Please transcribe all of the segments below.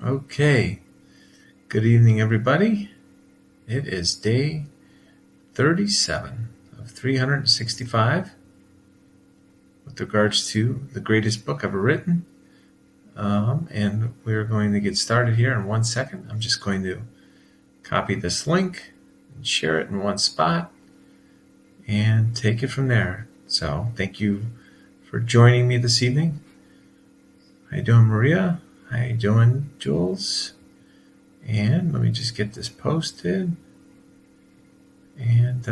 Okay. Good evening, everybody. It is day 37 of 365 with regards to the greatest book ever written. And we're going to get started here in 1 second. I'm just going to copy this link and share it in one spot and take it from there. So thank you for joining me this evening. How you doing, Maria? How you doing, Jules? And let me just get this posted and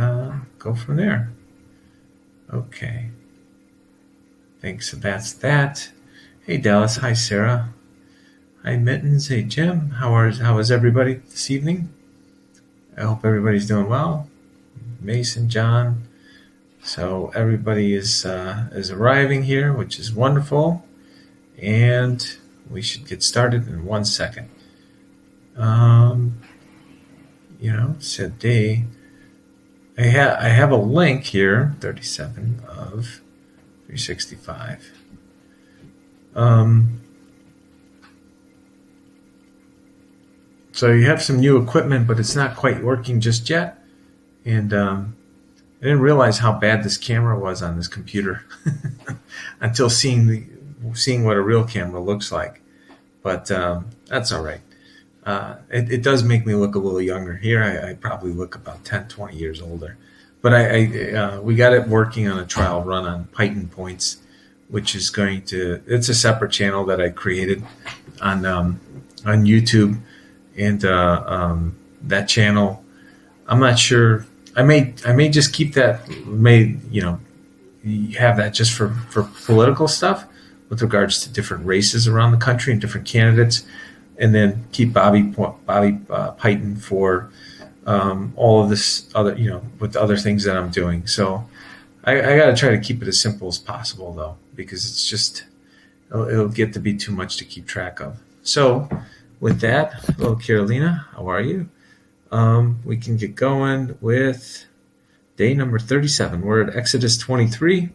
go from there. Okay. Thanks. So that's that. Hey, Dallas. Hi, Sarah. Hi, Mittens. Hey, Jim. How is everybody this evening? I hope everybody's doing well. Mason, John. So everybody is arriving here, which is wonderful. And we should get started in 1 second. Said day. I have a link here, 37 of 365. So you have some new equipment, but it's not quite working just yet. And I didn't realize how bad this camera was on this computer until seeing what a real camera looks like. But that's all right. It does make me look a little younger. Here I probably look about 10, 20 years older. But we got it working on a trial run on Python Points, which is it's a separate channel that I created on YouTube. And that channel, I'm not sure. I may just keep that, have that just for political stuff with regards to different races around the country and different candidates, and then keep Bobby Python for all of this other, with other things that I'm doing. So I got to try to keep it as simple as possible, though, because it's just, it'll get to be too much to keep track of. So with that, hello, Carolina, how are you? We can get going with day number 37. We're at Exodus 23.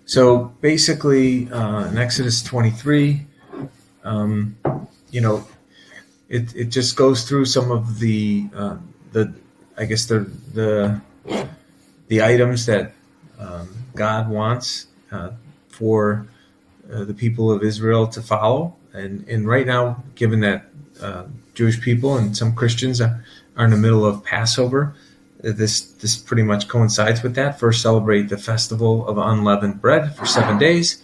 So basically, in Exodus 23, it just goes through some of the items that God wants for the people of Israel to follow. And right now, given that Jewish people and some Christians are in the middle of Passover, this pretty much coincides with that. First, celebrate the festival of unleavened bread for 7 days.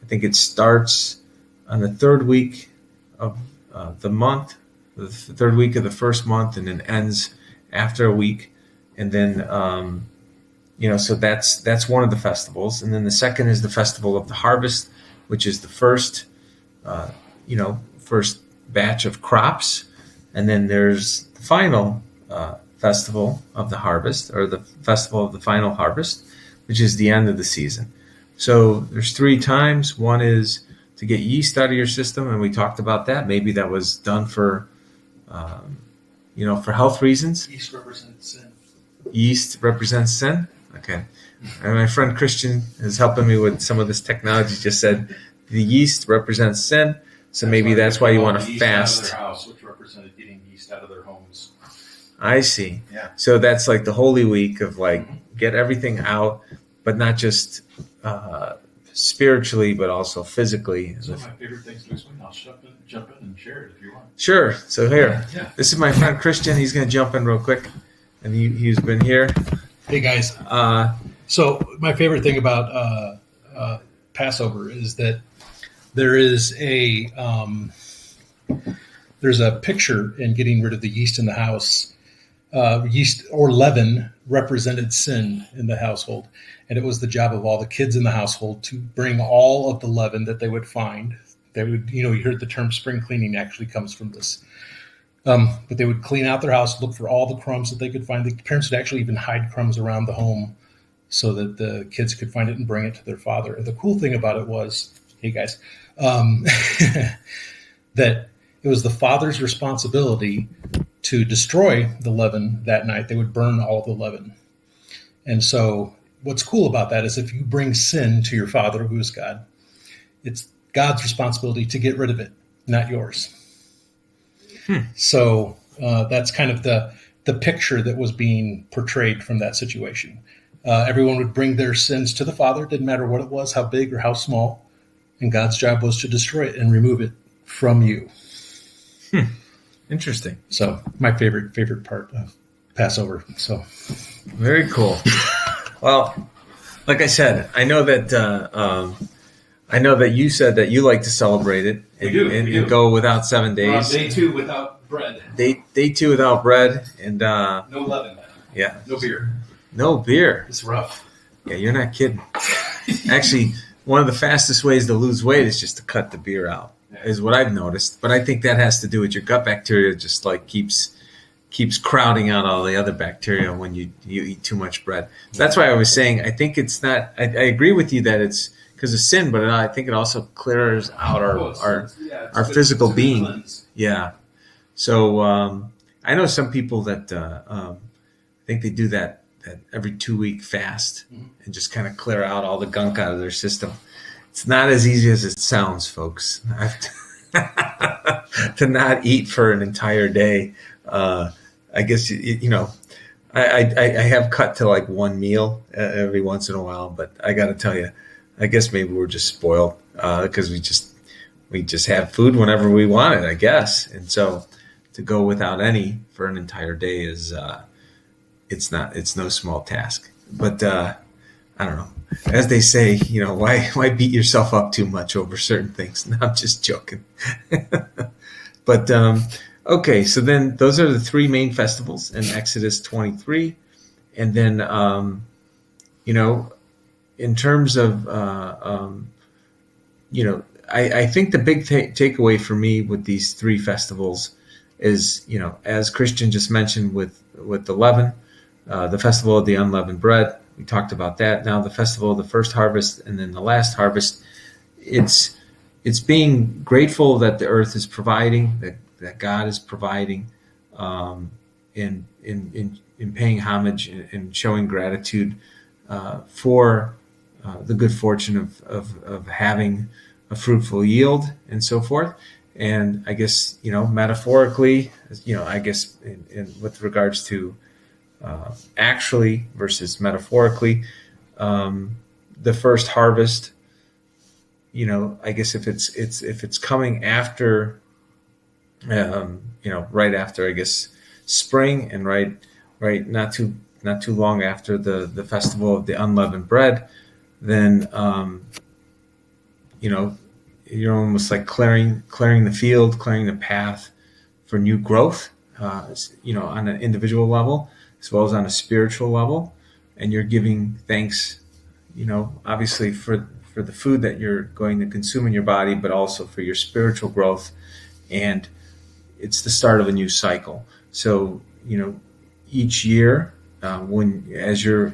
I think it starts on the third week of the month, the third week of the first month, and then ends after a week. And then, so that's one of the festivals. And then the second is the festival of the harvest, which is the first batch of crops. And then there's the final festival of the harvest, or the festival of the final harvest, which is the end of the season. So there's 3 times. One is to get yeast out of your system, and we talked about that. Maybe that was done for health reasons. Yeast represents sin. Yeast represents sin? Okay. And my friend Christian is helping me with some of this technology. Just said the yeast represents sin, so maybe that's why you want to fast. Out of their house, which represented getting yeast out of their homes. I see. Yeah. So that's like the Holy Week of get everything out, but not just spiritually, but also physically. So my favorite things this week, I'll jump in and share it if you want. Sure. So here, Yeah. This is my friend Christian. He's going to jump in real quick, and he's been here. Hey guys. So my favorite thing about Passover is that there is there's a picture in getting rid of the yeast in the house. Yeast or leaven represented sin in the household. And it was the job of all the kids in the household to bring all of the leaven that they would find. They would, you heard the term spring cleaning actually comes from this. But they would clean out their house, look for all the crumbs that they could find. The parents would actually even hide crumbs around the home so that the kids could find it and bring it to their father. And the cool thing about it was, hey guys, that it was the father's responsibility to destroy the leaven that night. They would burn all the leaven. And so what's cool about that is if you bring sin to your father, who is God, it's God's responsibility to get rid of it. not yours. So that's kind of the picture that was being portrayed from that situation. Everyone would bring their sins to the Father, didn't matter what it was, how big or how small, and God's job was to destroy it and remove it from you. Interesting. So my favorite part of Passover. So very cool. Well, like I said, I know that you said that you like to celebrate it and go without 7 days. Day 2 without bread. Day 2 without bread and no leaven. Yeah. No beer. No beer. It's rough. Yeah, you're not kidding. Actually, one of the fastest ways to lose weight is just to cut the beer out, is what I've noticed. But I think that has to do with your gut bacteria just like keeps crowding out all the other bacteria when you eat too much bread. That's why I was saying I think it's not – I agree with you that it's because of sin, but I think it also clears out our physical being. Yeah. So I know some people that I think they do that every 2-week fast and just kind of clear out all the gunk out of their system. It's not as easy as it sounds, folks. To not eat for an entire day. I guess, I have cut to like one meal every once in a while, but I got to tell you, I guess maybe we're just spoiled because we just have food whenever we want it, I guess. And so to go without any for an entire day is it's no small task. But I don't know. As they say, why beat yourself up too much over certain things? No, I'm just joking. But okay, so then those are the 3 main festivals in Exodus 23, and then in terms of I think the big takeaway for me with these 3 festivals is as Christian just mentioned with the leaven, the festival of the unleavened bread. We talked about that. Now the festival of the first harvest and then the last harvest. It's being grateful that the earth is providing, that God is providing, in paying homage and showing gratitude for the good fortune of having a fruitful yield and so forth. And I guess metaphorically, I guess in with regards to actually versus metaphorically, the first harvest. I guess if it's coming after, right after I guess spring and right not too long after the festival of the unleavened bread, then you're almost like clearing the field, clearing the path for new growth, on an individual level as well as on a spiritual level, and you're giving thanks, obviously for the food that you're going to consume in your body, but also for your spiritual growth. And it's the start of a new cycle. So, each year, as you're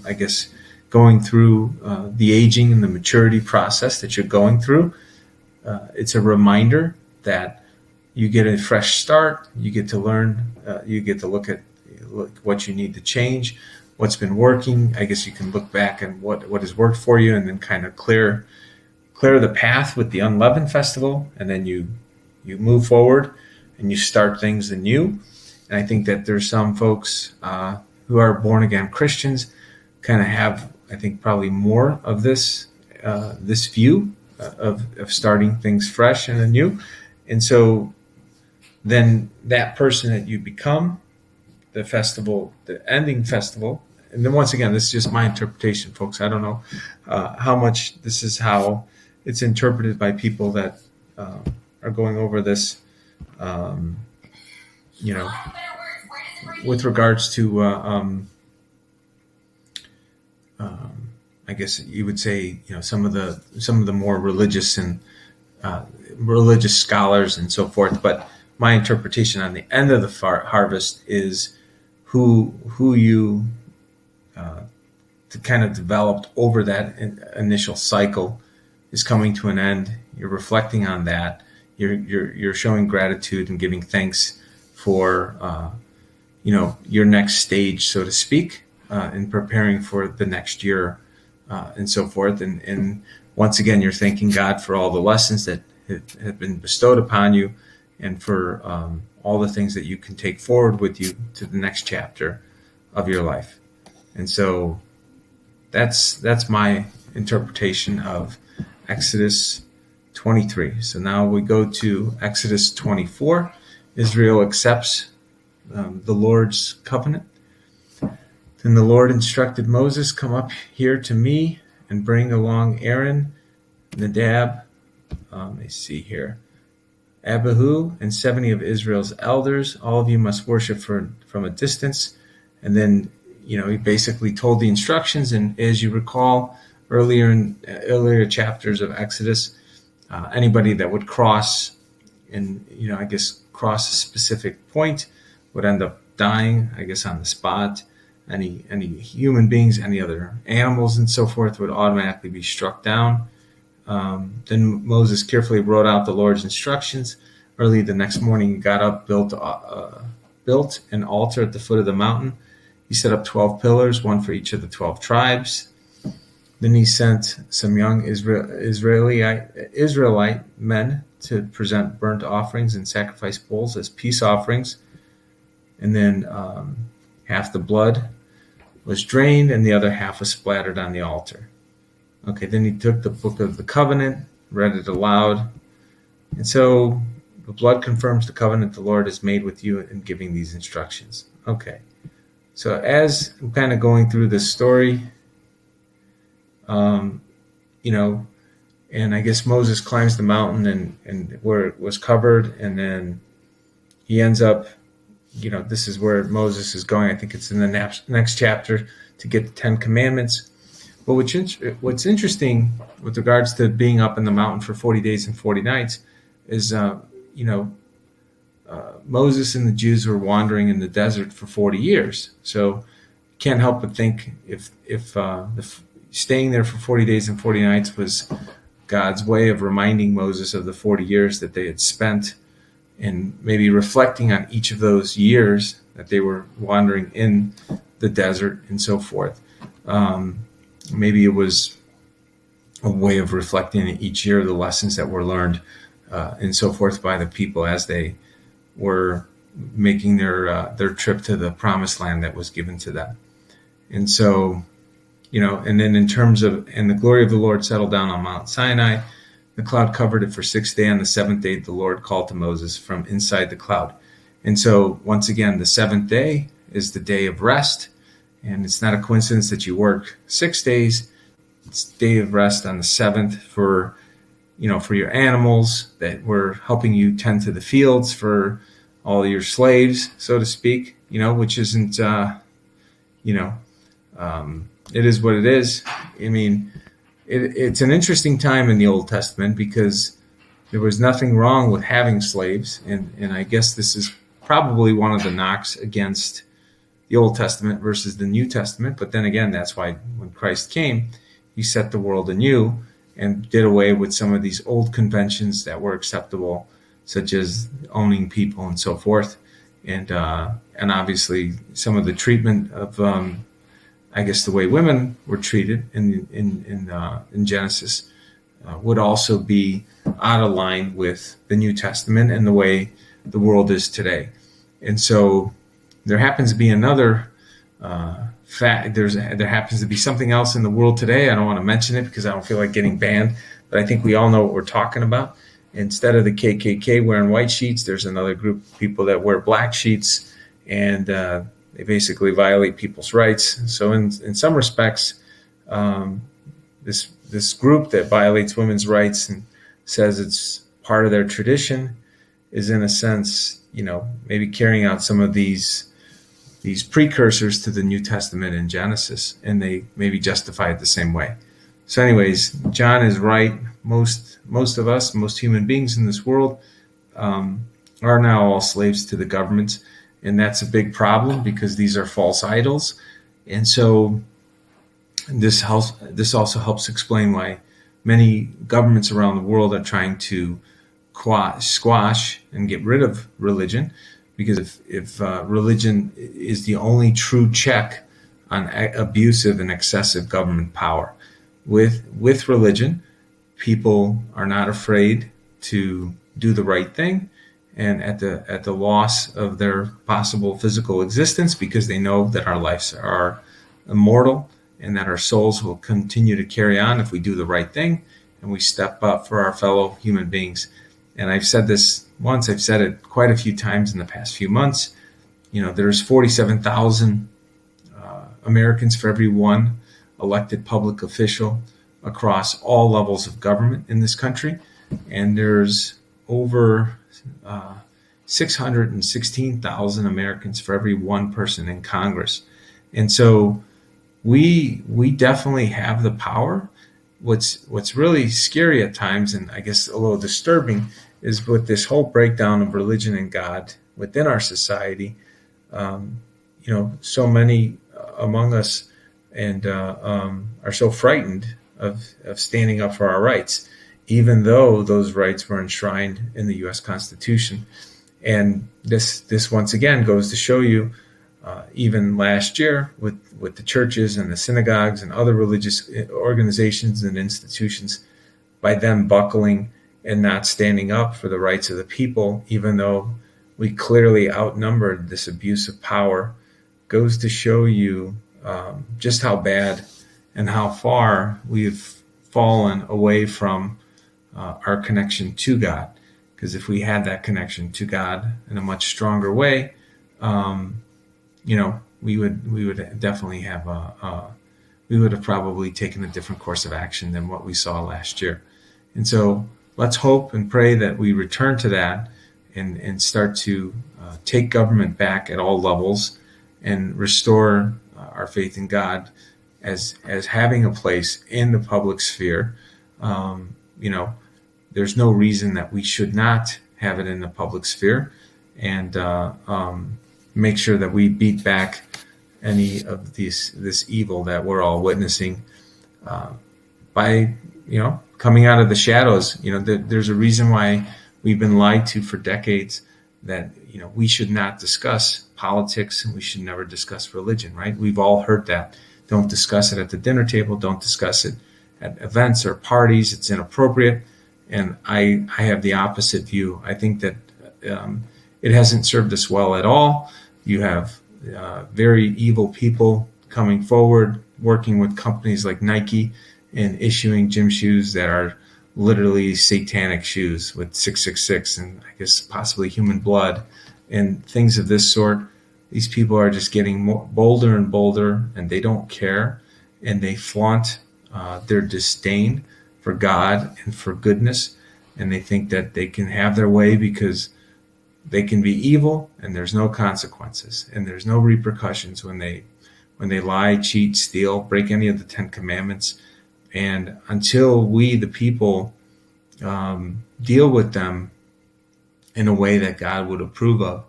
I guess going through the aging and the maturity process that you're going through, it's a reminder that you get a fresh start. You get to learn. You get to look what you need to change, what's been working. I guess you can look back and what has worked for you, and then kind of clear the path with the unleavened festival, and then you move forward and you start things anew. And I think that there's some folks who are born again Christians kind of have, I think, probably more of this view of starting things fresh and anew. And so then that person that you become, the festival, the ending festival, and then once again, this is just my interpretation, folks. I don't know how much this is how it's interpreted by people that are going over this, with regards to, I guess you would say, some of the more religious and religious scholars and so forth. But my interpretation on the end of the harvest is who you to kind of developed over that initial cycle is coming to an end. You're reflecting on that. You're showing gratitude and giving thanks for your next stage, so to speak, in preparing for the next year and so forth. And once again, you're thanking God for all the lessons that have been bestowed upon you, and for all the things that you can take forward with you to the next chapter of your life. And so that's my interpretation of Exodus 23. So now we go to Exodus 24. Israel accepts the Lord's covenant. Then the Lord instructed Moses, "Come up here to me and bring along Aaron, Nadab, let's see here, Abihu, and 70 of Israel's elders. All of you must worship from a distance." And then, he basically told the instructions. And as you recall, earlier chapters of Exodus, anybody that would cross and, cross a specific point would end up dying, on the spot. Any human beings, any other animals and so forth would automatically be struck down. Then Moses carefully wrote out the Lord's instructions. Early the next morning, he got up, built an altar at the foot of the mountain. He set up 12 pillars, one for each of the 12 tribes. Then he sent some young Israelite men to present burnt offerings and sacrifice bulls as peace offerings. And then half the blood was drained and the other half was splattered on the altar. Okay, then he took the book of the covenant, read it aloud. And so the blood confirms the covenant the Lord has made with you in giving these instructions. Okay, so as I'm kind of going through this story, and I guess Moses climbs the mountain and where it was covered, and then he ends up, this is where Moses is going. I think it's in the next chapter to get the 10 Commandments. But what's interesting with regards to being up in the mountain for 40 days and 40 nights is, Moses and the Jews were wandering in the desert for 40 years. So can't help but think if staying there for 40 days and 40 nights was God's way of reminding Moses of the 40 years that they had spent, and maybe reflecting on each of those years that they were wandering in the desert and so forth. Maybe it was a way of reflecting each year the lessons that were learned and so forth by the people as they were making their trip to the promised land that was given to them. And so, and then in terms of, and the glory of the Lord settled down on Mount Sinai. The cloud covered it for 6 days. On the seventh day, the Lord called to Moses from inside the cloud. And so, once again, the seventh day is the day of rest. And it's not a coincidence that you work 6 days. It's day of rest on the seventh for your animals that were helping you tend to the fields, for all your slaves, so to speak, which isn't, it is what it is. I mean, it's an interesting time in the Old Testament because there was nothing wrong with having slaves. And I guess this is probably one of the knocks against the Old Testament versus the New Testament. But then again, that's why when Christ came, he set the world anew and did away with some of these old conventions that were acceptable, such as owning people and so forth. And obviously some of the treatment of, the way women were treated in Genesis would also be out of line with the New Testament and the way the world is today. And so there happens to be another fact. There happens to be something else in the world today. I don't want to mention it because I don't feel like getting banned, but I think we all know what we're talking about. Instead of the KKK wearing white sheets, there's another group of people that wear black sheets, and they basically violate people's rights. So in some respects, this group that violates women's rights and says it's part of their tradition is, in a sense, maybe carrying out some of these precursors to the New Testament in Genesis, and they maybe justify it the same way. So anyways, John is right. Most of us, most human beings in this world, are now all slaves to the governments. And that's a big problem because these are false idols. And so this also helps explain why many governments around the world are trying to squash and get rid of religion. Because if religion is the only true check on abusive and excessive government power, with religion, people are not afraid to do the right thing, and at the loss of their possible physical existence, because they know that our lives are immortal and that our souls will continue to carry on if we do the right thing and we step up for our fellow human beings. And I've said this once, I've said it quite a few times in the past few months. There's 47,000 Americans for every one elected public official across all levels of government in this country. And there's over 616,000 Americans for every one person in Congress. And so we definitely have the power. What's really scary at times, and I guess a little disturbing, is with this whole breakdown of religion and God within our society. So many among us and are so frightened of standing up for our rights, even though those rights were enshrined in the U.S. Constitution. And this once again goes to show you, even last year with the churches and the synagogues and other religious organizations and institutions, by them buckling and not standing up for the rights of the people, even though we clearly outnumbered this abuse of power, goes to show you just how bad and how far we've fallen away from our connection to God. Because if we had that connection to God in a much stronger way, we would definitely have we would have probably taken a different course of action than what we saw last year. And so let's hope and pray that we return to that and start to take government back at all levels and restore our faith in God as having a place in the public sphere. There's no reason that we should not have it in the public sphere, and make sure that we beat back any of this evil that we're all witnessing by coming out of the shadows. There's a reason why we've been lied to for decades, that we should not discuss politics and we should never discuss religion, right? We've all heard that. Don't discuss it at the dinner table. Don't discuss it at events or parties. It's inappropriate. And I have the opposite view. I think that it hasn't served us well at all. You have very evil people coming forward, working with companies like Nike and issuing gym shoes that are literally satanic shoes with 666 and I guess possibly human blood and things of this sort. These people are just getting bolder and bolder, and they don't care, and they flaunt their disdain for God and for goodness, and they think that they can have their way because they can be evil and there's no consequences and there's no repercussions when they lie, cheat, steal, break any of the 10 commandments. And until we, the people, deal with them in a way that God would approve of,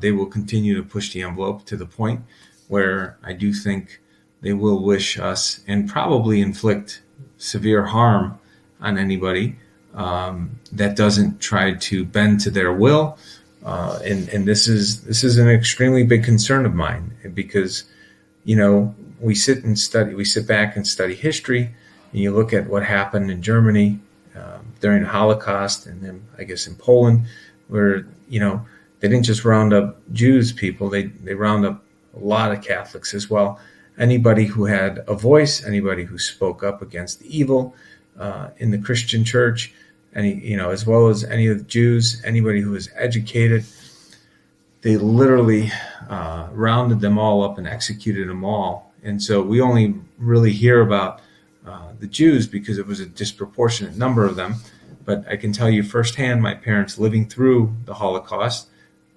they will continue to push the envelope to the point where I do think they will wish us and probably inflict severe harm on anybody that doesn't try to bend to their will. And this is an extremely big concern of mine, because we sit back and study history, and you look at what happened in Germany during the Holocaust, and then I guess in Poland, where they didn't just round up Jews people, they round up a lot of Catholics as well. Anybody who had a voice, anybody who spoke up against the evil in the Christian church, as well as any of the Jews, anybody who was educated, they literally rounded them all up and executed them all. And so we only really hear about the Jews because it was a disproportionate number of them. But I can tell you firsthand, my parents living through the Holocaust,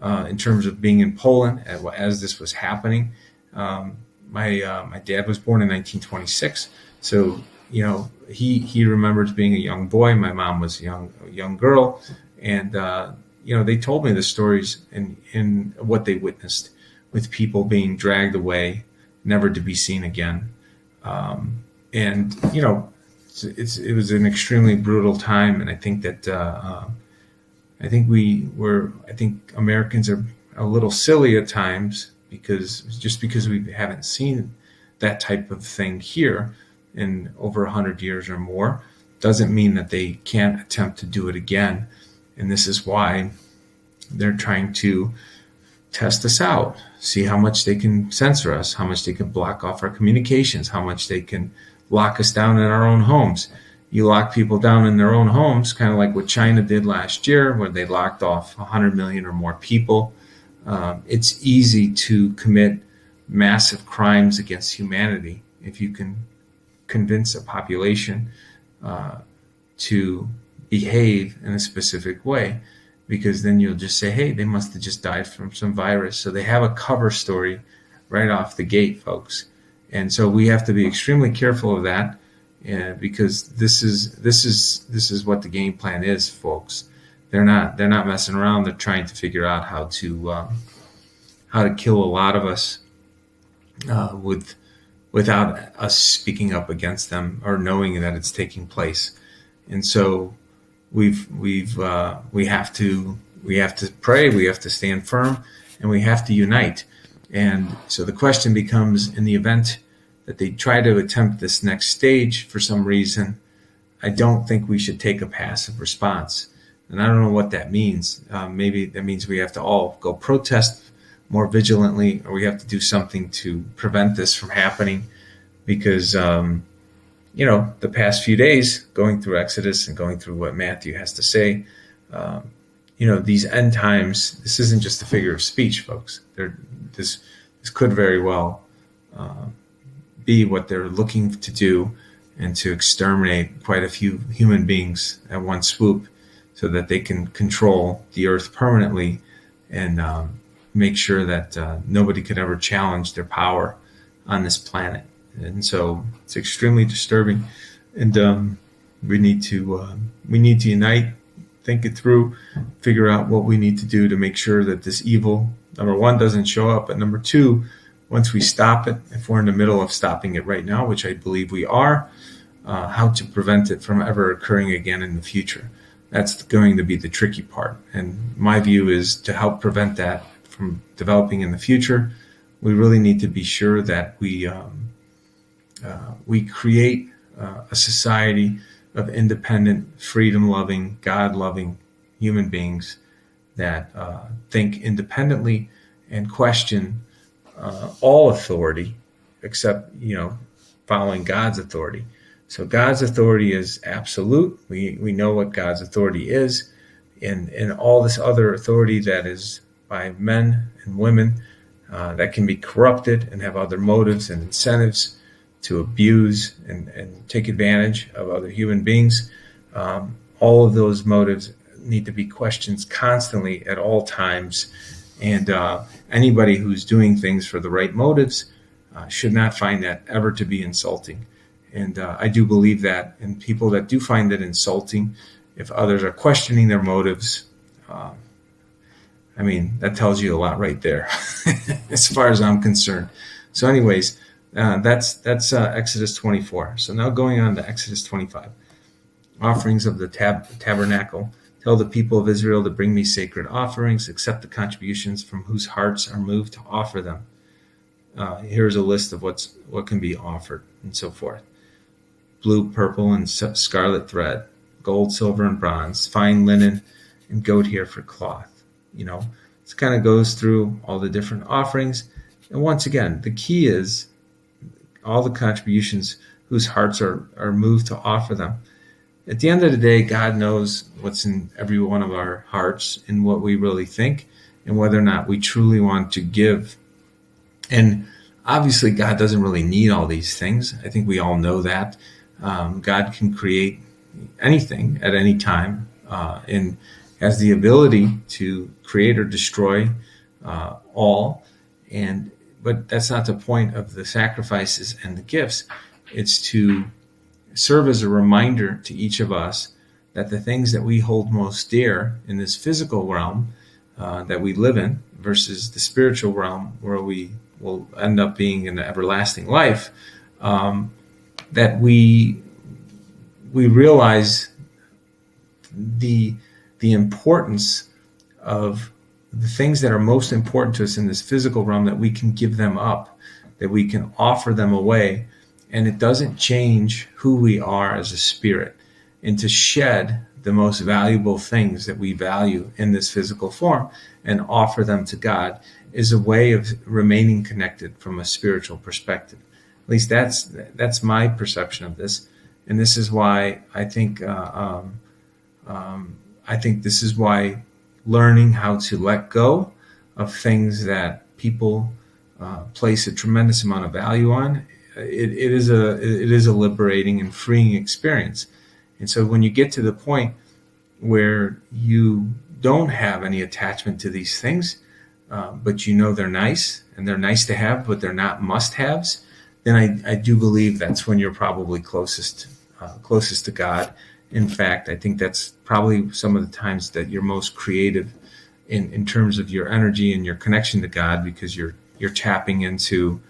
in terms of being in Poland as this was happening. My dad was born in 1926, so he remembers being a young boy. My mom was a young girl, and they told me the stories in what they witnessed, with people being dragged away, never to be seen again. And it was an extremely brutal time, and I think that I think Americans are a little silly at times because we haven't seen that type of thing here in over 100 years or more. doesn't mean that they can't attempt to do it again. And this is why they're trying to test us out, see how much they can censor us, how much they can block off our communications, how much they can lock us down in our own homes. You lock people down in their own homes, kind of like what China did last year, where they locked off 100 million or more people. It's easy to commit massive crimes against humanity if you can convince a population to behave in a specific way, because then you'll just say, hey, they must have just died from some virus. So they have a cover story right off the gate, folks. And so we have to be extremely careful of that, because this is what the game plan is, folks. They're not messing around. They're trying to figure out how to kill a lot of us without us speaking up against them or knowing that it's taking place. And so we have to pray, we have to stand firm, and we have to unite. And so the question becomes, in the event that they try to attempt this next stage for some reason, I don't think we should take a passive response. And I don't know what that means. Maybe that means we have to all go protest more vigilantly, or we have to do something to prevent this from happening, because the past few days, going through Exodus and going through what Matthew has to say, these end times, this isn't just a figure of speech, folks. This could very well be what they're looking to do, and to exterminate quite a few human beings at one swoop, so that they can control the earth permanently and make sure that nobody could ever challenge their power on this planet. And so it's extremely disturbing, and we need to unite, think it through, figure out what we need to do to make sure that this evil, number one, doesn't show up, but number two, once we stop it, if we're in the middle of stopping it right now, which I believe we are, how to prevent it from ever occurring again in the future. That's going to be the tricky part. And my view is, to help prevent that from developing in the future, we really need to be sure that we create a society of independent, freedom-loving, God-loving human beings that think independently and question all authority except, following God's authority. So God's authority is absolute. We know what God's authority is, and all this other authority that is by men and women that can be corrupted and have other motives and incentives to abuse and take advantage of other human beings. All of those motives need to be questioned constantly at all times. And anybody who's doing things for the right motives should not find that ever to be insulting. And I do believe that. And people that do find it insulting, if others are questioning their motives, that tells you a lot right there, as far as I'm concerned. So anyways, that's Exodus 24. So now going on to Exodus 25. Offerings of the tabernacle. Tell the people of Israel to bring me sacred offerings, accept the contributions from whose hearts are moved to offer them. Here's a list of what can be offered and so forth. Blue, purple, and scarlet thread, gold, silver, and bronze, fine linen, and goat hair for cloth. This kind of goes through all the different offerings. And once again, the key is all the contributions whose hearts are moved to offer them. At the end of the day, God knows what's in every one of our hearts and what we really think, and whether or not we truly want to give. And obviously, God doesn't really need all these things. I think we all know that. God can create anything at any time, and has the ability to create or destroy all. But that's not the point of the sacrifices and the gifts. It's to serve as a reminder to each of us that the things that we hold most dear in this physical realm that we live in versus the spiritual realm where we will end up being in the everlasting life, that we realize the importance of the things that are most important to us in this physical realm, that we can give them up, that we can offer them away. And it doesn't change who we are as a spirit. and to shed the most valuable things that we value in this physical form and offer them to God is a way of remaining connected from a spiritual perspective. At least that's my perception of this, and this is why I think this is why learning how to let go of things that people place a tremendous amount of value on, it is a liberating and freeing experience. And so when you get to the point where you don't have any attachment to these things, but you know they're nice and they're nice to have, but they're not must-haves, then I do believe that's when you're probably closest to God. In fact, I think that's probably some of the times that you're most creative in terms of your energy and your connection to God, because you're tapping into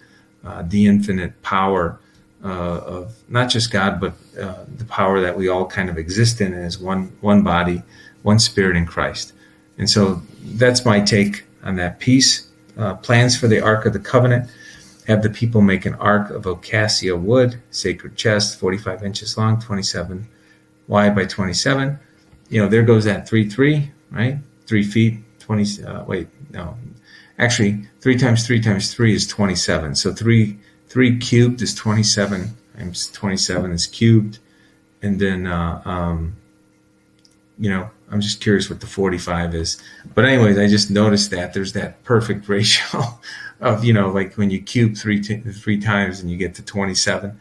the infinite power of not just God, but the power that we all kind of exist in as one body, one spirit in Christ. And so that's my take on that piece. Plans for the Ark of the Covenant: have the people make an ark of acacia wood, sacred chest, 45 inches long, 27 wide by 27. There goes that 3 right? 3 feet, 20. Actually, 3 times 3 times 3 is 27. So 3 cubed is 27 times 27 is cubed. And then, I'm just curious what the 45 is. But anyways, I just noticed that there's that perfect ratio of, like when you cube three times and you get to 27.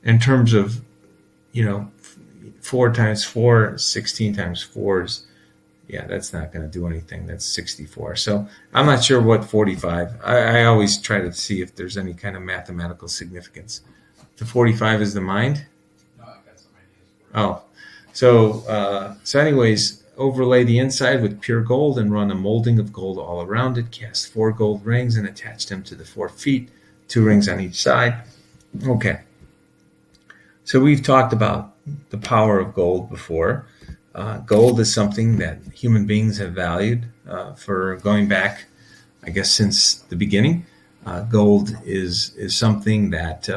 In terms of, 4 times 4, 16 times 4 is, that's not going to do anything. That's 64. So I'm not sure what 45. I always try to see if there's any kind of mathematical significance. The 45 is the mind? No, I've got some ideas. Oh, so anyways, overlay the inside with pure gold and run a molding of gold all around it. Cast 4 gold rings and attach them to the 4 feet, 2 rings on each side. Okay. So we've talked about the power of gold before. Gold is something that human beings have valued for going back, I guess, since the beginning. Gold is something that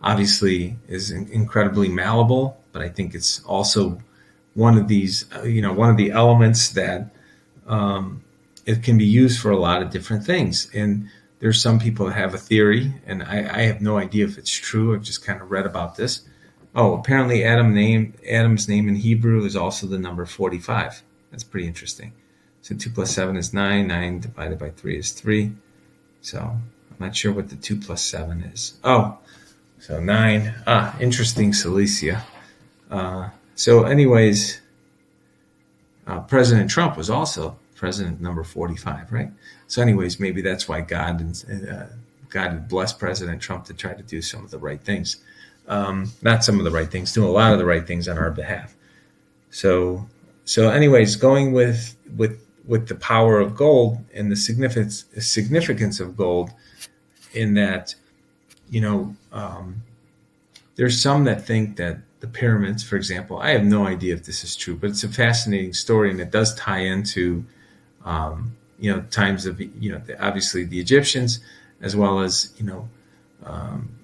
obviously is incredibly malleable, but I think it's also one of these, one of the elements that it can be used for a lot of different things. And there's some people that have a theory, and I have no idea if it's true. I've just kind of read about this. Oh, apparently Adam's name in Hebrew is also the number 45. That's pretty interesting. So 2 plus 7 is 9. 9 divided by 3 is 3. So I'm not sure what the 2 plus 7 is. Oh, so 9. Interesting, Cilicia. So anyways, President Trump was also president number 45, right? So anyways, maybe that's why God had blessed President Trump to try to do some of the right things. Not some of the right things, do a lot of the right things on our behalf. So anyways, going with the power of gold and the significance of gold, in that, there's some that think that the pyramids, for example, I have no idea if this is true, but it's a fascinating story, and it does tie into, times of, obviously the Egyptians, as well as,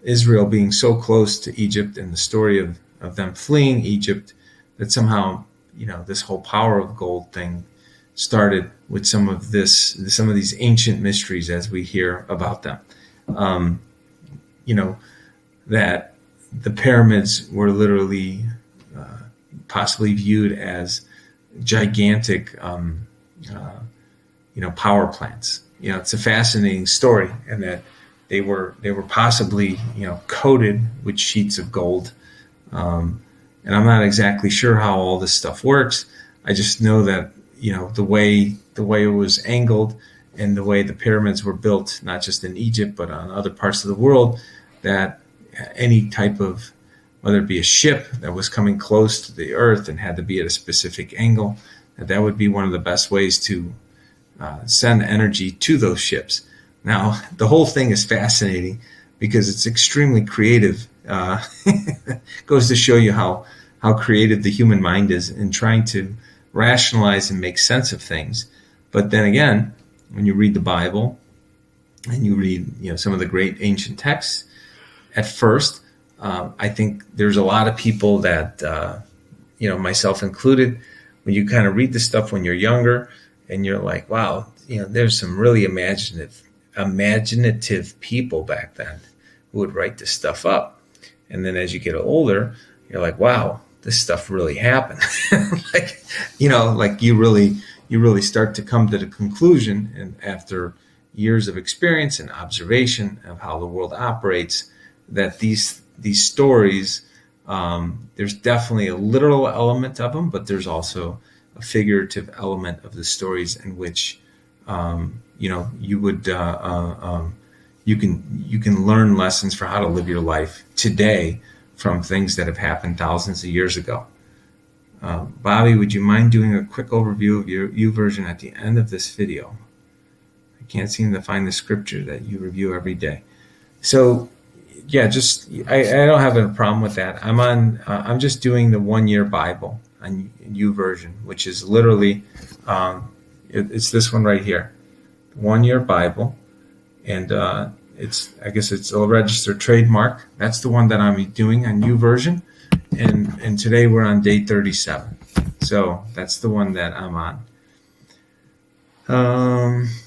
Israel being so close to Egypt, and the story of them fleeing Egypt, that somehow, this whole power of gold thing started with some of these ancient mysteries as we hear about them. That the pyramids were literally possibly viewed as gigantic, power plants. It's a fascinating story, and that they were possibly, coated with sheets of gold. And I'm not exactly sure how all this stuff works. I just know that, the way it was angled, and the way the pyramids were built, not just in Egypt, but on other parts of the world, that any type of, whether it be a ship that was coming close to the earth and had to be at a specific angle, that would be one of the best ways to send energy to those ships. Now, the whole thing is fascinating because it's extremely creative. Goes to show you how creative the human mind is in trying to rationalize and make sense of things. But then again, when you read the Bible and you read, some of the great ancient texts, at first I think there's a lot of people that, myself included, when you kind of read the stuff when you're younger and you're like, wow, there's some really imaginative people back then who would write this stuff up. And then as you get older, you're like, wow, this stuff really happened. like you really start to come to the conclusion, and after years of experience and observation of how the world operates, that these stories, there's definitely a literal element of them, but there's also a figurative element of the stories in which you would you can learn lessons for how to live your life today from things that have happened thousands of years ago. Bobby, would you mind doing a quick overview of your YouVersion at the end of this video? I can't seem to find the scripture that you review every day. So, yeah, I don't have a problem with that. I'm just doing the 1 year Bible on YouVersion, which is literally, it's this one right here, 1 year Bible, and I guess it's a registered trademark. That's the one that I'm doing on YouVersion, and today we're on day 37. So that's the one that I'm on.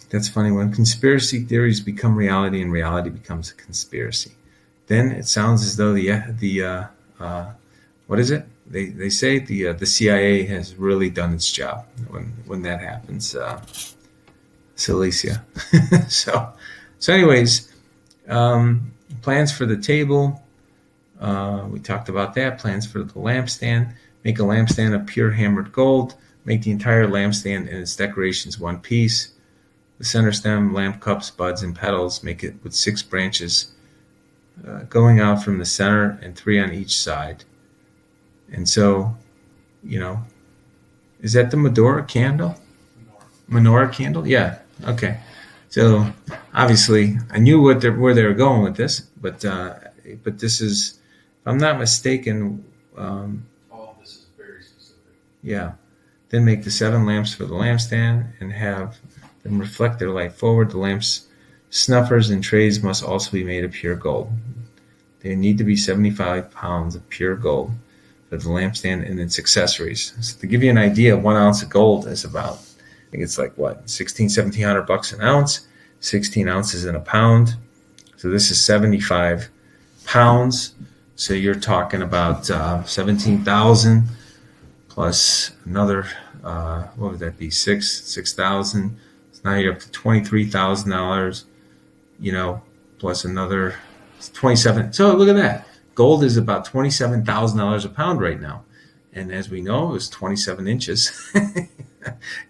That's funny. When conspiracy theories become reality and reality becomes a conspiracy, then it sounds as though what is it? They say the CIA has really done its job when that happens. Silesia. So anyways, plans for the table. We talked about that. Plans for the lampstand. Make a lampstand of pure hammered gold. Make the entire lampstand and its decorations one piece. The center stem, lamp cups, buds, and petals. Make it with 6 branches going out from the center and 3 on each side. And so, is that the menorah candle? Menorah candle? Yeah. Okay. So obviously, I knew where they were going with this, but this is, if I'm not mistaken, all of this is very specific. Yeah. Then make the 7 lamps for the lampstand and have them reflect their light forward. The lamps, snuffers, and trays must also be made of pure gold. They need to be 75 pounds of pure gold for the lampstand and its accessories. So to give you an idea, 1 ounce of gold is about, I think it's like what, $1,700 an ounce, 16 ounces in a pound. So this is 75 pounds. So you're talking about 17,000 plus another, what would that be? 6,000. So now you're up to $23,000, plus another 27. So look at that. Gold is about $27,000 a pound right now. And as we know, it was 27 inches.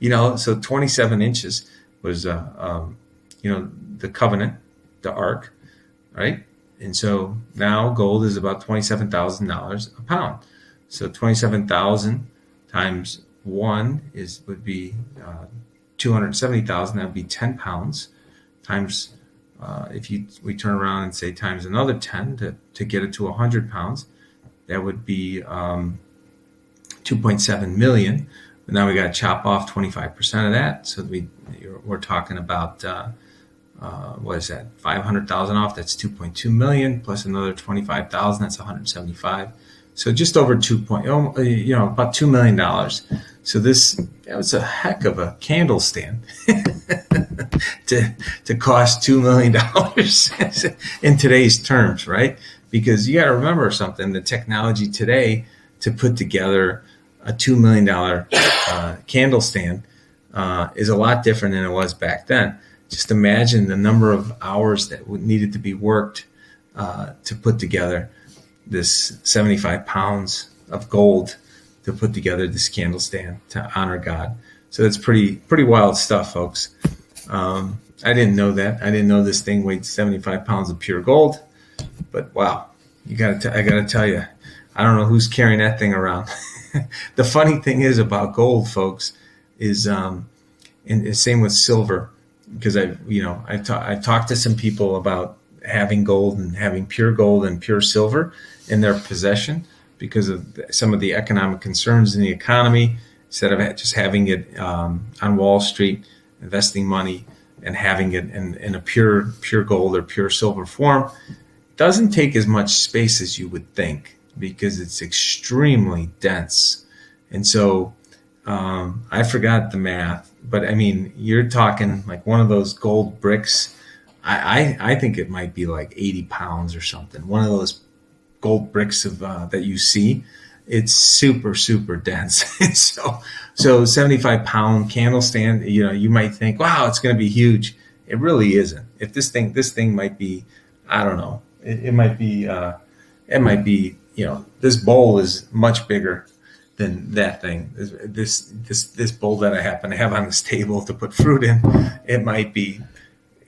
So 27 inches was, the covenant, the ark, right? And so now gold is about $27,000 a pound. So 27,000 times 1 would be 270,000. That would be 10 pounds. Times, we turn around and say times another 10 to get it to 100 pounds, that would be 2.7 million. But now we got to chop off 25% of that. So we're talking about what is that? 500,000 off. That's 2.2 million plus another 25,000. That's 175. So just over about $2 million. So that was a heck of a candle stand to cost $2 million in today's terms, right? Because you got to remember something, the technology today to put together a $2 million candle stand is a lot different than it was back then. Just imagine the number of hours that needed to be worked to put together this 75 pounds of gold to put together this candle stand to honor God. So it's pretty wild stuff, folks. I didn't know that. I didn't know this thing weighed 75 pounds of pure gold. But wow, I gotta tell you, I don't know who's carrying that thing around. The funny thing is about gold, folks, is and same with silver, because I've talked to some people about having gold and having pure gold and pure silver in their possession because of some of the economic concerns in the economy. Instead of just having it on Wall Street, investing money and having it in a pure gold or pure silver form, doesn't take as much space as you would think because it's extremely dense. And so I forgot the math, but I mean, you're talking like one of those gold bricks. I think it might be like 80 pounds or something. One of those gold bricks of that you see. It's super, super dense. So 75-pound candle stand, you might think, wow, it's going to be huge. It really isn't. If this thing might be, I don't know, it might be, this bowl is much bigger than that thing. This bowl that I happen to have on this table to put fruit in, it might be,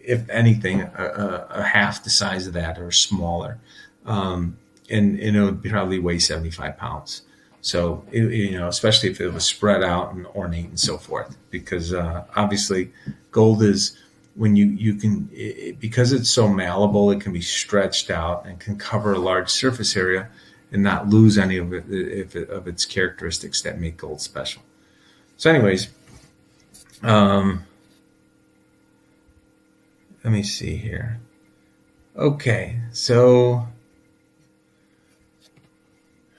if anything, a half the size of that or smaller. And it would probably weigh 75 pounds. So, especially if it was spread out and ornate and so forth, because obviously gold is, when you can, because it's so malleable, it can be stretched out and can cover a large surface area and not lose any of of its characteristics that make gold special. So anyways, let me see here. Okay, so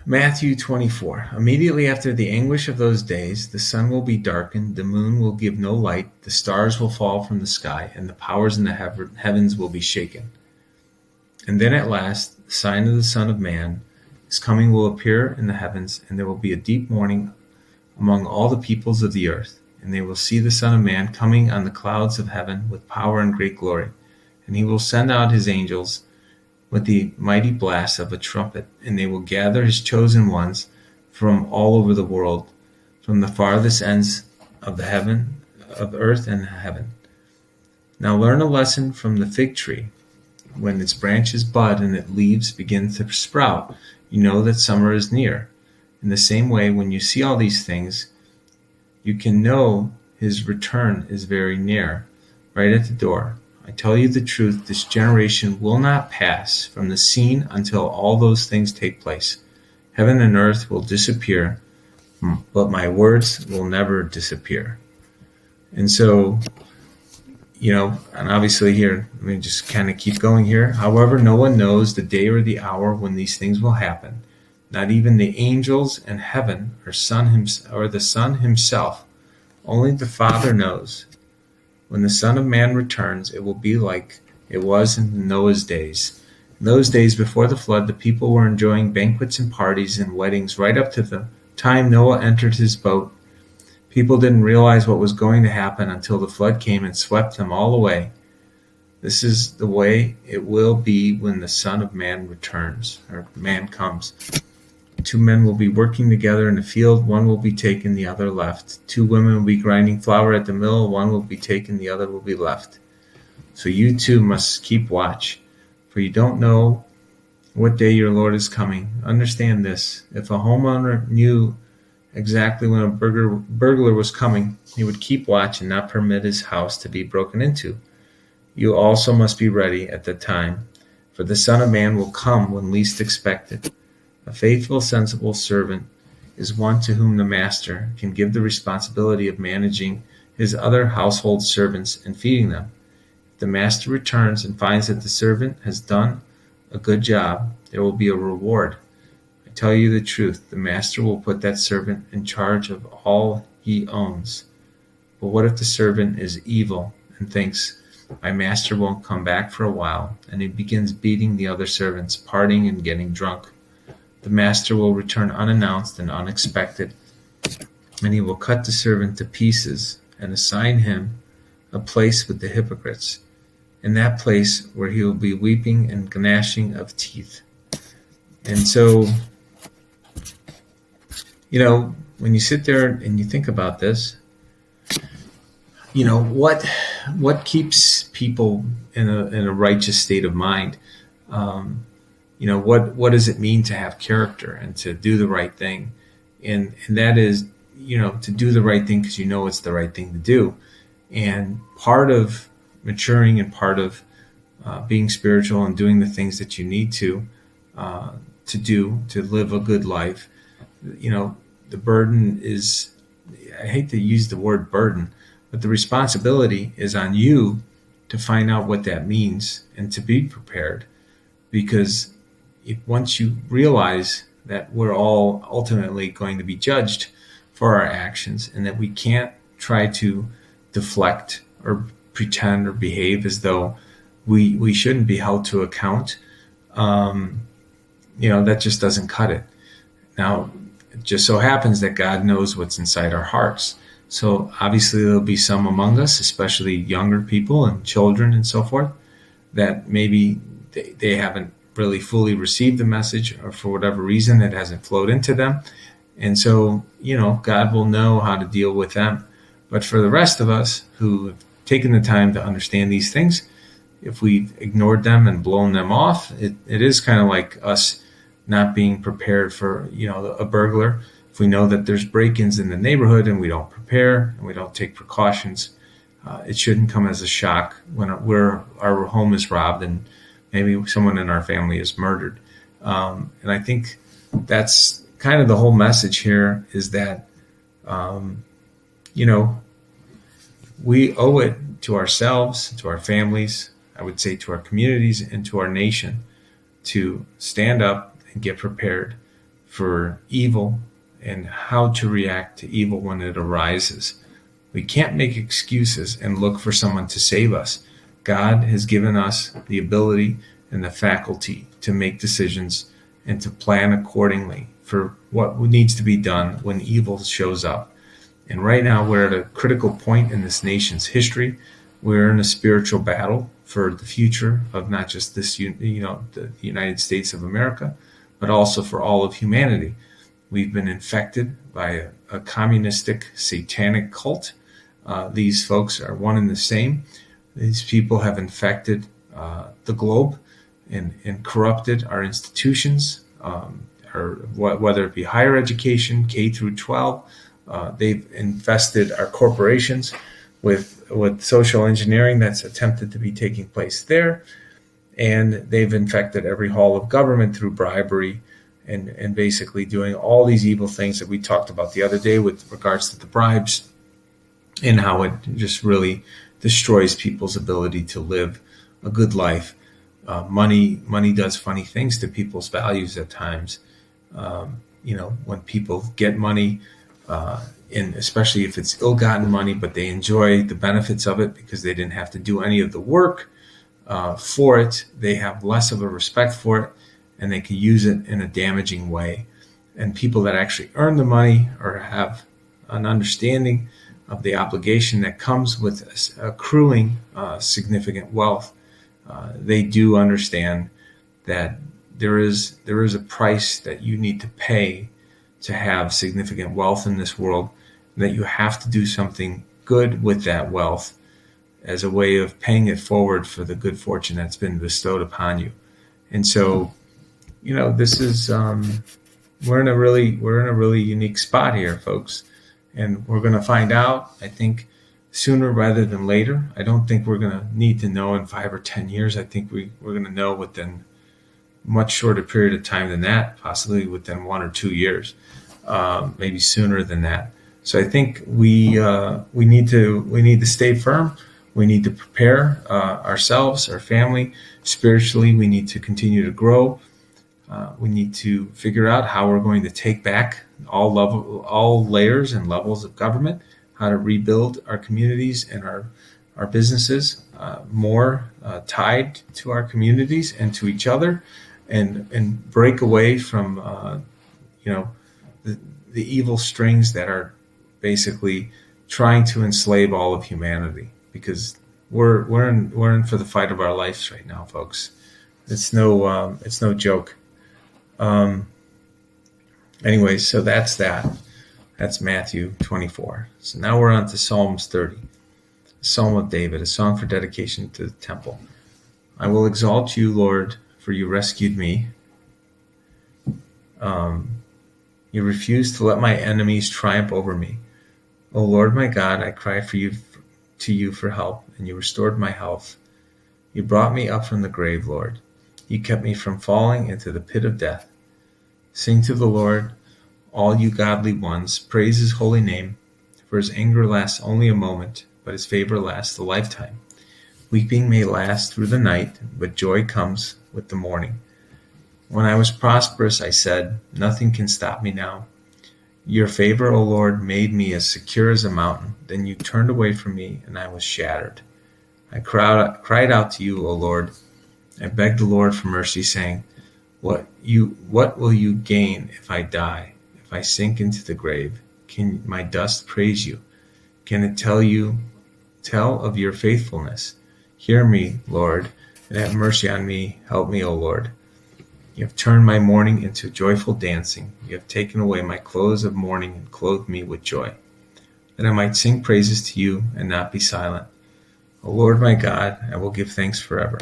Matthew 24. Immediately after the anguish of those days, the sun will be darkened, the moon will give no light, the stars will fall from the sky, and the powers in the heavens will be shaken. And then at last, the sign of the Son of Man, his coming will appear in the heavens, and there will be a deep mourning among all the peoples of the earth. And they will see the Son of Man coming on the clouds of heaven with power and great glory. And he will send out his angels with the mighty blast of a trumpet, and they will gather his chosen ones from all over the world, from the farthest ends of earth and heaven. Now learn a lesson from the fig tree. When its branches bud and its leaves begin to sprout, you know that summer is near. In the same way, when you see all these things, you can know his return is very near, right at the door. I tell you the truth, this generation will not pass from the scene until all those things take place. Heaven and earth will disappear, but my words will never disappear. And so, and obviously here, let me just kind of keep going here. However, no one knows the day or the hour when these things will happen, not even the angels in heaven or the Son himself. Only the Father knows. When the Son of Man returns, it will be like it was in Noah's days. In those days before the flood, the people were enjoying banquets and parties and weddings right up to the time Noah entered his boat. People didn't realize what was going to happen until the flood came and swept them all away. This is the way it will be when the Son of Man returns, or man comes. 2 men will be working together in the field, one will be taken, the other left. 2 women will be grinding flour at the mill, one will be taken, the other will be left. So you too must keep watch, for you don't know what day your Lord is coming. Understand this, if a homeowner knew exactly when a burglar was coming, he would keep watch and not permit his house to be broken into. You also must be ready at the time, for the Son of Man will come when least expected. A faithful, sensible servant is one to whom the master can give the responsibility of managing his other household servants and feeding them. If the master returns and finds that the servant has done a good job, there will be a reward. I tell you the truth, the master will put that servant in charge of all he owns. But what if the servant is evil and thinks, my master won't come back for a while, and he begins beating the other servants, partying and getting drunk? The master will return unannounced and unexpected, and he will cut the servant to pieces and assign him a place with the hypocrites, in that place where he will be weeping and gnashing of teeth. And so, when you sit there and you think about this, what keeps people in a righteous state of mind? What does it mean to have character and to do the right thing? And that is, to do the right thing because it's the right thing to do. And part of maturing and part of being spiritual and doing the things that you need to do to live a good life, the burden is, I hate to use the word burden, but the responsibility is on you to find out what that means and to be prepared. because once you realize that we're all ultimately going to be judged for our actions, and that we can't try to deflect or pretend or behave as though we shouldn't be held to account, that just doesn't cut it. Now, it just so happens that God knows what's inside our hearts. So obviously there'll be some among us, especially younger people and children and so forth, that maybe they haven't really fully received the message, or for whatever reason it hasn't flowed into them. And so, God will know how to deal with them. But for the rest of us who have taken the time to understand these things, if we ignored them and blown them off, it is kind of like us not being prepared for, a burglar. If we know that there's break-ins in the neighborhood and we don't prepare and we don't take precautions, it shouldn't come as a shock when our home is robbed and maybe someone in our family is murdered. And I think that's kind of the whole message here, is that, we owe it to ourselves, to our families, I would say to our communities and to our nation, to stand up and get prepared for evil and how to react to evil when it arises. We can't make excuses and look for someone to save us. God has given us the ability and the faculty to make decisions and to plan accordingly for what needs to be done when evil shows up. And right now we're at a critical point in this nation's history. We're in a spiritual battle for the future of not just this, the United States of America, but also for all of humanity. We've been infected by a communistic, satanic cult. These folks are one and the same. These people have infected the globe and corrupted our institutions, or whether it be higher education, K through 12. They've infested our corporations with social engineering that's attempted to be taking place there. And they've infected every hall of government through bribery and basically doing all these evil things that we talked about the other day with regards to the bribes, and how it just really destroys people's ability to live a good life. Money does funny things to people's values at times. When people get money, and especially if it's ill-gotten money, but they enjoy the benefits of it because they didn't have to do any of the work for it, they have less of a respect for it, and they can use it in a damaging way. And people that actually earn the money or have an understanding of the obligation that comes with accruing significant wealth, they do understand that there is a price that you need to pay to have significant wealth in this world, that you have to do something good with that wealth as a way of paying it forward for the good fortune that's been bestowed upon you. And so, this is we're in a really unique spot here, folks, and we're going to find out, I think, sooner rather than later. I don't think we're going to need to know in 5 or 10 years. I think we're going to know within much shorter period of time than that, possibly within 1 or 2 years, maybe sooner than that. So I think we need to stay firm. We need to prepare ourselves, our family, spiritually. We need to continue to grow. We need to figure out how we're going to take back all layers and levels of government, how to rebuild our communities and our businesses more tied to our communities and to each other, and break away from the evil strings that are basically trying to enslave all of humanity. Because we're in for the fight of our lives right now, folks. It's no joke. Anyway, so that's that. That's Matthew 24. So now we're on to Psalms 30, a Psalm of David, a song for dedication to the temple. I will exalt you, Lord, for you rescued me. You refused to let my enemies triumph over me. O Lord my God, I cried to you for help, and you restored my health. You brought me up from the grave, Lord. You kept me from falling into the pit of death. Sing to the Lord, all you godly ones. Praise his holy name, for his anger lasts only a moment, but his favor lasts a lifetime. Weeping may last through the night, but joy comes with the morning. When I was prosperous, I said, nothing can stop me now. Your favor, O Lord, made me as secure as a mountain. Then you turned away from me, and I was shattered. I cried out to you, O Lord. I begged the Lord for mercy, saying, What will you gain if I die, if I sink into the grave? Can my dust praise you? Can it tell of your faithfulness? Hear me, Lord, and have mercy on me. Help me, O Lord. You have turned my mourning into joyful dancing. You have taken away my clothes of mourning and clothed me with joy, that I might sing praises to you and not be silent. O Lord my God, I will give thanks forever.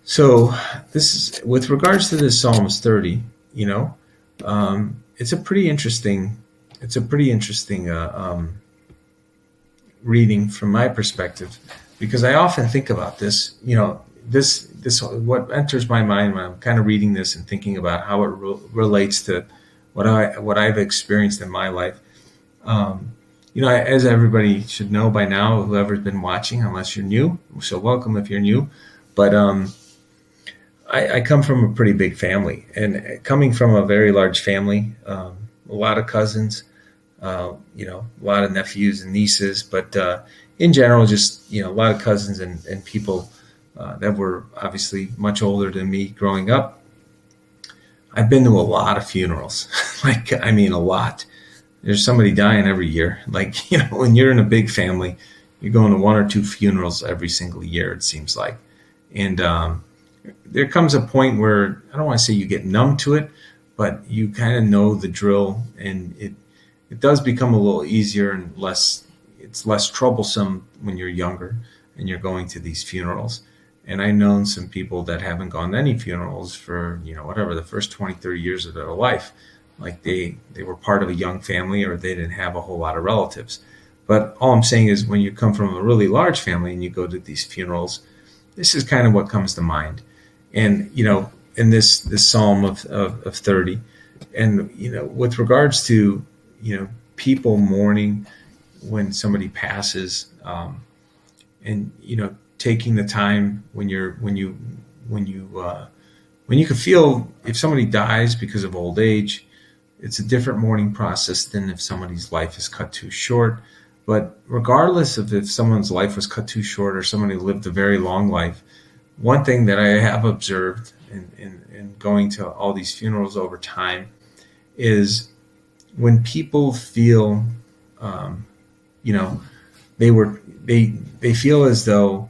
So this is with regards to this Psalms 30. It's a pretty interesting. Reading from my perspective, because I often think about this. This what enters my mind when I'm kind of reading this and thinking about how it relates to what I've experienced in my life. As everybody should know by now, whoever's been watching, unless you're new, so welcome if you're new. But I come from a pretty big family, and coming from a very large family, a lot of cousins, a lot of nephews and nieces, but in general, just a lot of cousins and people that were obviously much older than me growing up. I've been to a lot of funerals, a lot. There's somebody dying every year. When you're in a big family, you're going to one or two funerals every single year, it seems like. And there comes a point where, I don't want to say you get numb to it, but you kind of know the drill, and it does become a little easier and it's less troublesome when you're younger and you're going to these funerals. And I've known some people that haven't gone to any funerals for, the first 20, 30 years of their life. Like they were part of a young family, or they didn't have a whole lot of relatives. But all I'm saying is, when you come from a really large family and you go to these funerals, this is kind of what comes to mind. And, in this Psalm of 30, and, with regards to, people mourning when somebody passes, and, taking the time when you can feel if somebody dies because of old age. It's a different mourning process than if somebody's life is cut too short. But regardless of if someone's life was cut too short or somebody lived a very long life, one thing that I have observed in going to all these funerals over time is when people feel, they feel as though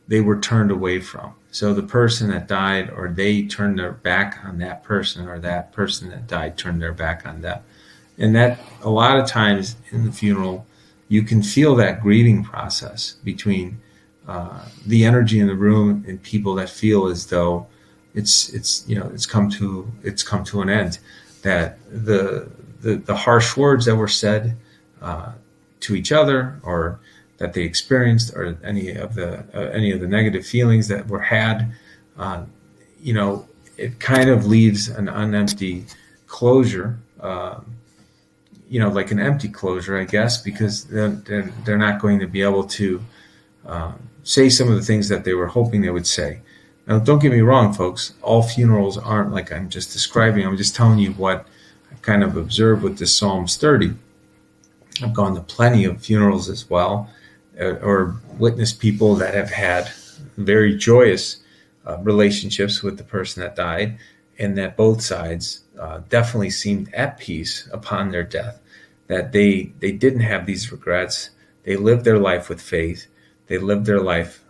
they were turned away from. So the person that died, or they turned their back on that person, or that person that died turned their back on them. And that a lot of times in the funeral, you can feel that grieving process between the energy in the room and people that feel as though it's come to an end. That the harsh words that were said to each other, or that they experienced, or any of the negative feelings that were had, it kind of leaves an unempty closure, like an empty closure, I guess, because they're not going to be able to say some of the things that they were hoping they would say. Now, don't get me wrong, folks. All funerals aren't like I'm just describing. I'm just telling you what I've kind of observed with this Psalms 30. I've gone to plenty of funerals as well, or witnessed people that have had very joyous relationships with the person that died, and that both sides definitely seemed at peace upon their death, that they didn't have these regrets. They lived their life with faith. They lived their life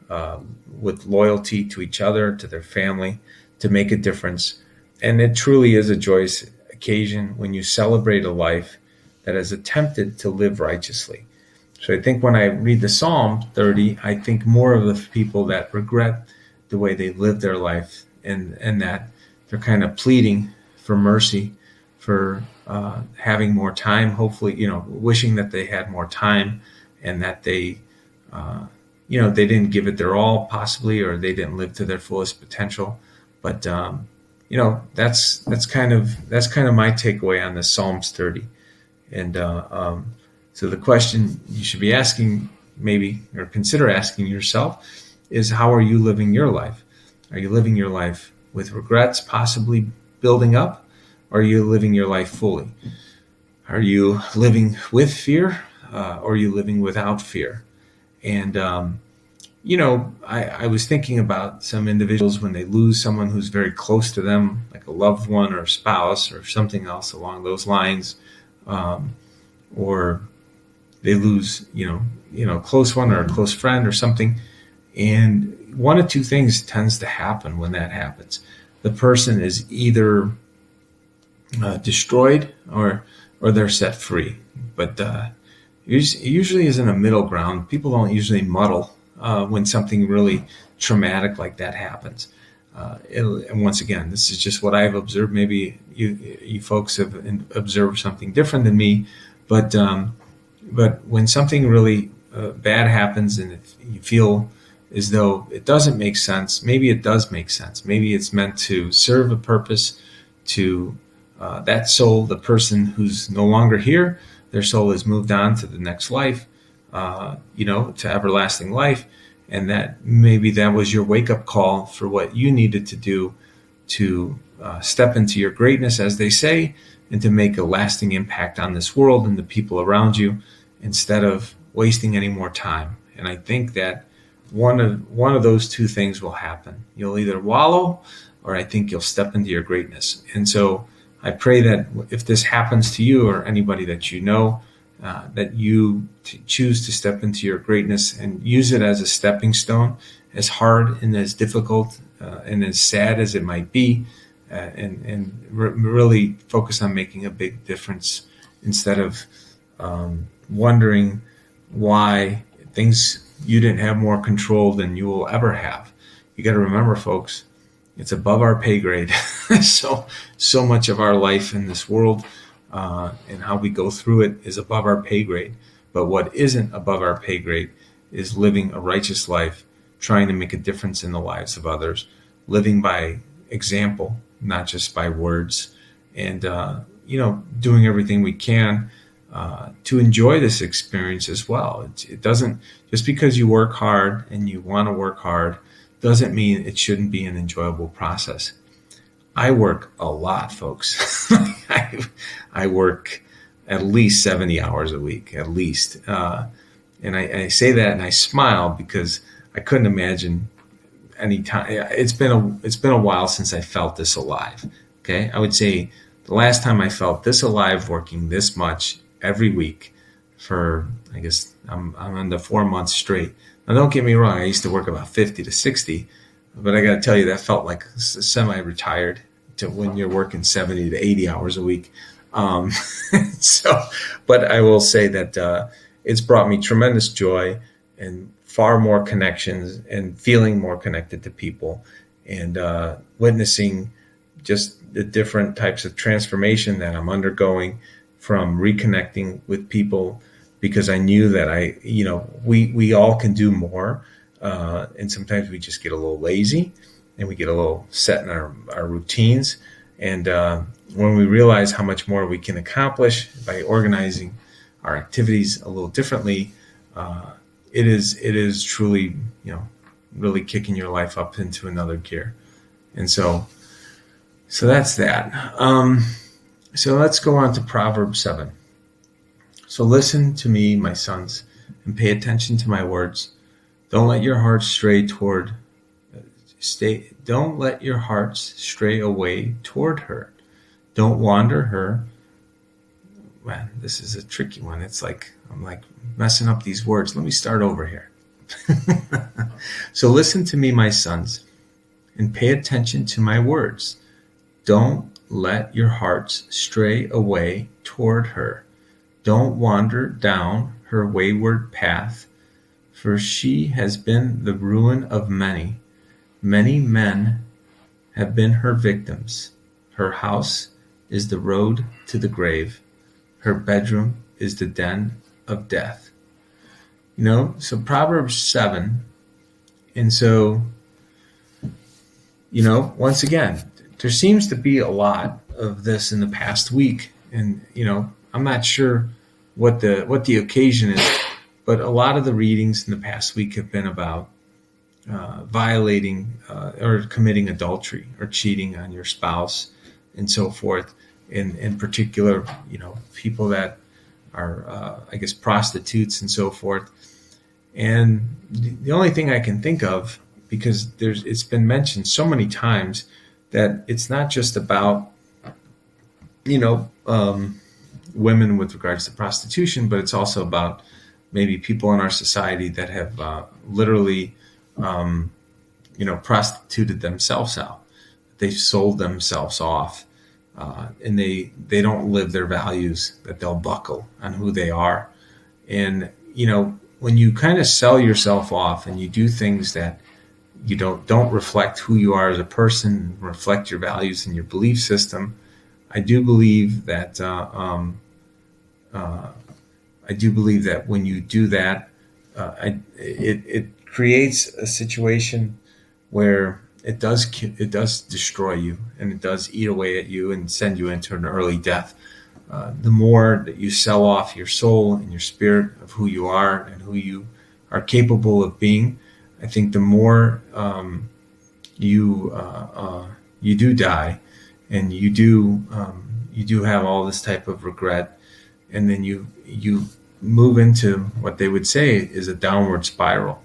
with loyalty to each other, to their family, to make a difference. And it truly is a joyous occasion when you celebrate a life that has attempted to live righteously. So I think when I read the Psalm 30, I think more of the people that regret the way they lived their life, and that they're kind of pleading for mercy, for having more time, hopefully, wishing that they had more time, and that they didn't give it their all, possibly, or they didn't live to their fullest potential. But that's kind of my takeaway on the Psalms 30. And so the question you should be asking, maybe, or consider asking yourself, is how are you living your life? Are you living your life with regrets possibly building up? Or are you living your life fully? Are you living with fear, or are you living without fear? And, I was thinking about some individuals when they lose someone who's very close to them, like a loved one or a spouse or something else along those lines, or they lose, a close one or a close friend or something. And one of two things tends to happen when that happens. The person is either destroyed or they're set free. But usually isn't a middle ground. People don't usually muddle when something really traumatic like that happens. And once again, this is just what I've observed. Maybe you folks have observed something different than me, but when something really bad happens and if you feel as though it doesn't make sense, maybe it does make sense. Maybe it's meant to serve a purpose to that soul, the person who's no longer here. Their soul has moved on to the next life, to everlasting life. And that maybe that was your wake-up call for what you needed to do to step into your greatness, as they say, and to make a lasting impact on this world and the people around you instead of wasting any more time. And I think that one of those two things will happen. You'll either wallow, or I think you'll step into your greatness. And so I pray that if this happens to you or anybody that you know, that you choose to step into your greatness and use it as a stepping stone, as hard and as difficult and as sad as it might be, and really focus on making a big difference instead of wondering why things you didn't have more control than you will ever have. You got to remember, folks, it's above our pay grade. so much of our life in this world and how we go through it is above our pay grade. But what isn't above our pay grade is living a righteous life, trying to make a difference in the lives of others, living by example, not just by words, and doing everything we can to enjoy this experience as well. It doesn't, just because you work hard and you want to work hard, doesn't mean it shouldn't be an enjoyable process. I work a lot, folks. I work at least 70 hours a week, at least. And I say that and I smile because I couldn't imagine any time. It's been a while since I felt this alive. Okay, I would say the last time I felt this alive, working this much every week for, I guess I'm on the 4 months straight. Now, don't get me wrong. I used to work about 50 to 60, but I got to tell you, that felt like semi-retired to when you're working 70 to 80 hours a week. But I will say that it's brought me tremendous joy and far more connections and feeling more connected to people and witnessing just the different types of transformation that I'm undergoing from reconnecting with people, because I knew that we all can do more. And sometimes we just get a little lazy and we get a little set in our routines. And when we realize how much more we can accomplish by organizing our activities a little differently, it is truly, really kicking your life up into another gear. And so that's that. So let's go on to Proverbs 7. So listen to me, my sons, and pay attention to my words. Don't let your hearts stray away toward her. Don't wander her. Man, this is a tricky one. It's like I'm messing up these words. Let me start over here. So listen to me, my sons, and pay attention to my words. Don't let your hearts stray away toward her. Don't wander down her wayward path, for she has been the ruin of many. Many men have been her victims. Her house is the road to the grave. Her bedroom is the den of death. So Proverbs 7. And so, once again, there seems to be a lot of this in the past week. And, I'm not sure what the occasion is, but a lot of the readings in the past week have been about violating or committing adultery or cheating on your spouse and so forth. In particular, people that are, I guess, prostitutes and so forth. And the only thing I can think of, because it's been mentioned so many times, that it's not just about, women with regards to prostitution, but it's also about maybe people in our society that have literally, prostituted themselves out. They've sold themselves off, and they don't live their values, that they'll buckle on who they are. And, when you kind of sell yourself off and you do things that you don't reflect who you are as a person, reflect your values and your belief system, I do believe that when you do that, it creates a situation where it does destroy you, and it does eat away at you and send you into an early death. The more that you sell off your soul and your spirit of who you are and who you are capable of being, I think the more you do die, and you do have all this type of regret, and then you move into what they would say is a downward spiral.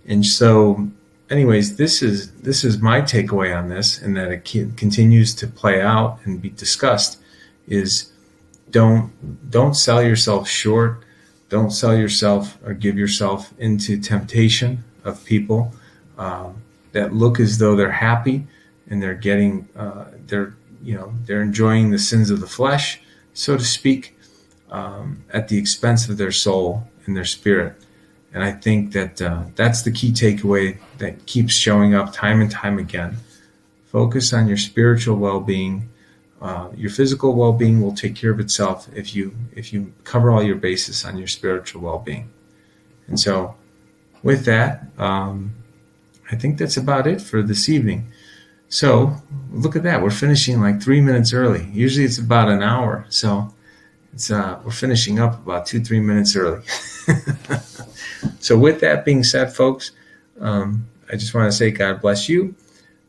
And so, anyways, this is my takeaway on this, and that it continues to play out and be discussed. Is don't sell yourself short. Don't sell yourself or give yourself into temptation of people that look as though they're happy and they're getting they're enjoying the sins of the flesh, so to speak, at the expense of their soul and their spirit. And I think that that's the key takeaway that keeps showing up time and time again. Focus on your spiritual well-being. Your physical well-being will take care of itself if you cover all your bases on your spiritual well-being. And so with that, I think that's about it for this evening. So look at that. We're finishing like 3 minutes early. Usually it's about an hour. So we're finishing up about 2-3 minutes early. So with that being said, folks, I just want to say God bless you.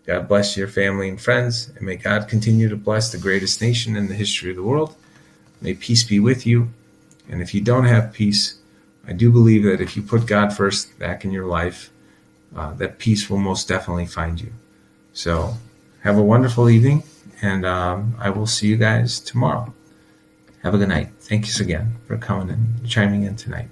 God bless your family and friends, and may God continue to bless the greatest nation in the history of the world. May peace be with you. And if you don't have peace, I do believe that if you put God first back in your life, that peace will most definitely find you. So have a wonderful evening, and I will see you guys tomorrow. Have a good night. Thank you again for coming and chiming in tonight.